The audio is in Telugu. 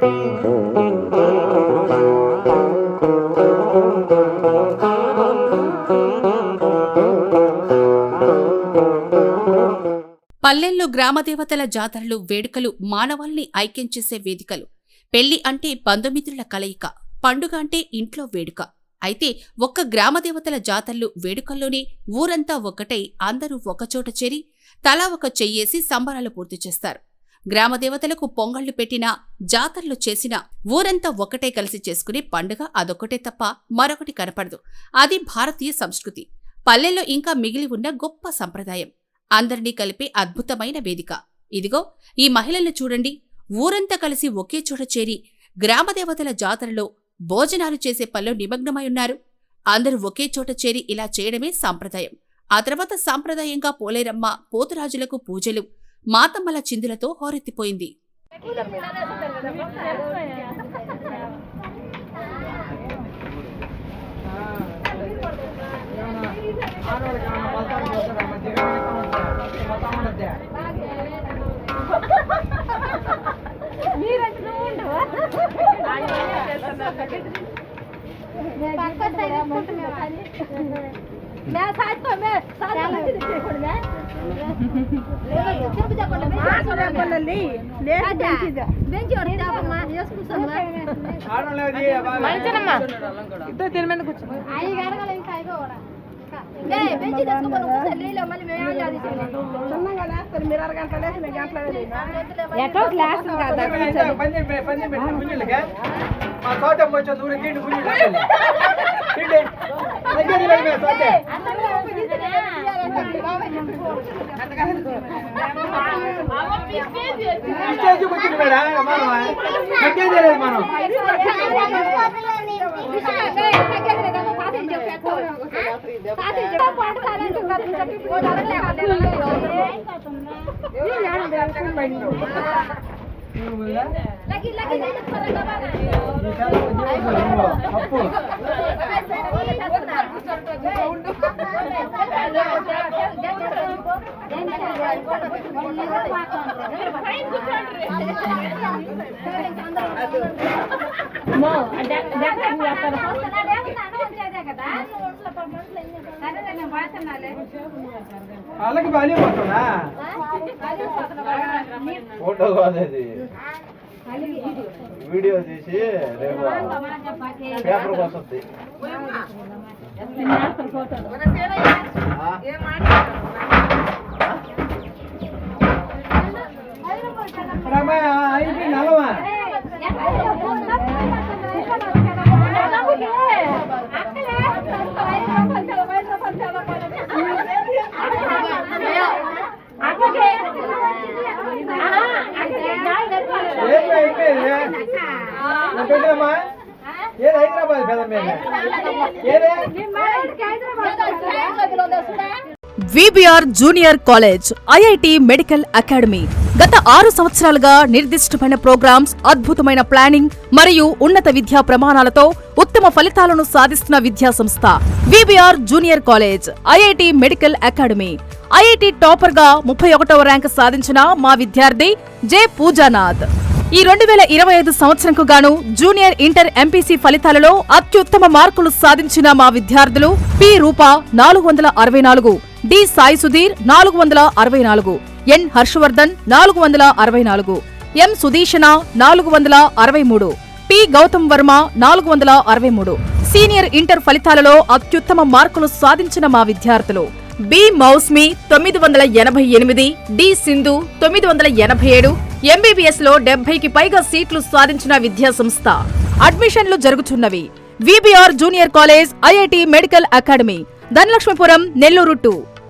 పల్లెల్లో గ్రామదేవతల జాతరలు, వేడుకలు మానవాల్ని ఐక్యం చేసే వేదికలు. పెళ్లి అంటే బంధుమిత్రుల కలయిక, పండుగ అంటే ఇంట్లో వేడుక. అయితే ఒక్క గ్రామదేవతల జాతరలు, వేడుకల్లోనే ఊరంతా ఒక్కటై అందరూ ఒకచోట చేరి తలా ఒక చెయ్యేసి సంబరాలు పూర్తి చేస్తారు. గ్రామదేవతలకు పొంగళ్లు పెట్టినా, జాతరలు చేసినా ఊరంతా ఒక్కటే కలిసి చేసుకునే పండుగ అదొక్కటే తప్ప మరొకటి కనపడదు. అది భారతీయ సంస్కృతి. పల్లెల్లో ఇంకా మిగిలి ఉన్న గొప్ప సంప్రదాయం. అందరినీ కలిపే అద్భుతమైన వేదిక. ఇదిగో ఈ మహిళల్ని చూడండి. ఊరంతా కలిసి ఒకే చోట చేరి గ్రామదేవతల జాతరలో భోజనాలు చేసే పనిలో నిమగ్నమై ఉన్నారు. అందరూ ఒకే చోట చేరి ఇలా చేయడమే సాంప్రదాయం. ఆ తర్వాత సాంప్రదాయంగా పోలేరమ్మ, పోతురాజులకు పూజలు, మాతమ్మల చిందులతో హోరెత్తిపోయింది. వాళ్ళకి బాగా పోతుందా ఫోటో కాదు, వీడియో తీసి రేపు పేపర్కి వస్తుంది. అయిపోయింది నలవా ఏది హైదరాబాద్ పెద్ద మీద VBR junior college, IIT medical academy. గత 6 సంవత్సరాలుగా నిర్దిష్టమైన ప్రోగ్రామ్స్, అద్భుతమైన ప్లానింగ్ మరియు ఉన్నత విద్యా ప్రమాణాలతో ఉత్తమ ఫలితాలను సాధిస్తున్న విద్యా సంస్థ VBR junior college, IIT medical academy. IIT topper గా 31వ ర్యాంక్ సాధించిన మా విద్యార్థి జె పూజానాథ్. ఈ 2025 సంవత్సరంకు గాను జూనియర్ ఇంటర్ ఎంపీసీ ఫలితాలలో అత్యుత్తమ మార్కులు సాధించిన మా విద్యార్థులు P Rupa 464, D Sai Sudheer 464, N Harshavardhan 464, M Sudeeshana 463, P Gautam Varma 463. Senior inter ఫలితాలలో అత్యుత్తమ మార్కులు సాధించిన మా విద్యార్థులు B Mousmi 988, D Sindhu 987, MBBS లో 70కి పైగా సీట్లు సాధించిన విద్యా సంస్థ. అడ్మిషన్లు జరుగుతున్నవి. VBR junior college, IIT medical academy, Dhanalakshmipuram, Nellore 2.